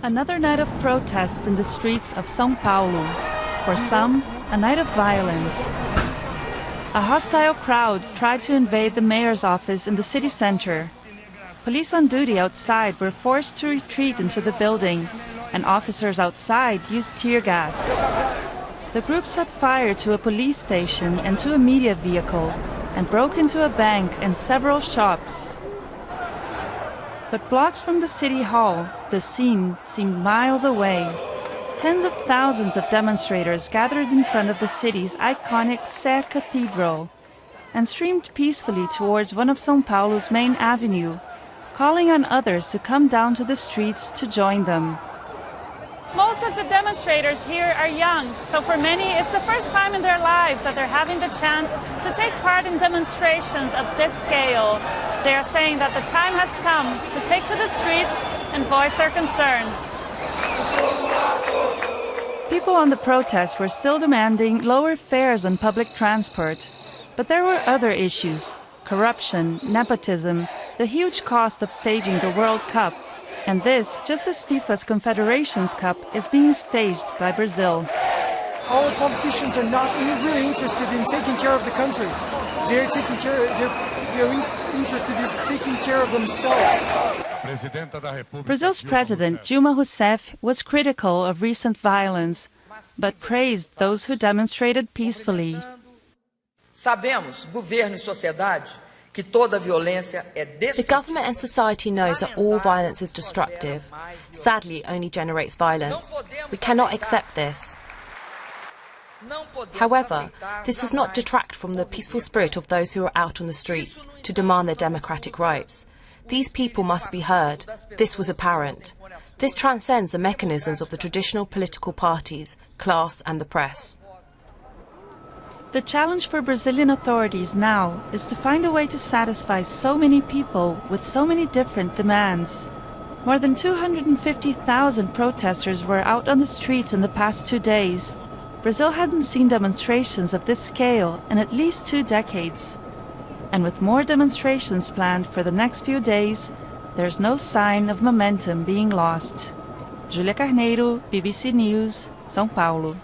Another night of protests in the streets of Sao Paulo. For some, a night of violence. A hostile crowd tried to invade the mayor's office in the city center. Police on duty outside were forced to retreat into the building, and officers outside used tear gas. The group set fire to a police station and to a media vehicle, and broke into a bank and several shops. But blocks from the city hall, the scene seemed miles away. Tens of thousands of demonstrators gathered in front of the city's iconic Sé Cathedral and streamed peacefully towards one of São Paulo's main avenues, calling on others to come down to the streets to join them. Most of the demonstrators here are young, so for many it's the first time in their lives that they're having the chance to take part in demonstrations of this scale. They are saying that the time has come to take to the streets and voice their concerns. People on the protest were still demanding lower fares on public transport, but there were other issues: corruption, nepotism, the huge cost of staging the World Cup, and this just as Fifa's Confederations Cup is being staged by Brazil. All the politicians are not really interested in taking care of the country. They're interested in taking care of themselves. Brazil's president, Dilma Rousseff, was critical of recent violence, but praised those who demonstrated peacefully. Sabemos, governo e sociedade, que toda violência é destrutiva. The government and society knows that all violence is destructive. Sadly, it only generates violence. We cannot accept this. However, this does not detract from the peaceful spirit of those who are out on the streets to demand their democratic rights. These people must be heard. This was apparent. This transcends the mechanisms of the traditional political parties, class and the press. The challenge for Brazilian authorities now is to find a way to satisfy so many people with so many different demands. More than 250,000 protesters were out on the streets in the past 2 days. Brazil hadn't seen demonstrations of this scale in at least 2 decades. And with more demonstrations planned for the next few days, there's no sign of momentum being lost. Carneiro, BBC News, São Paulo.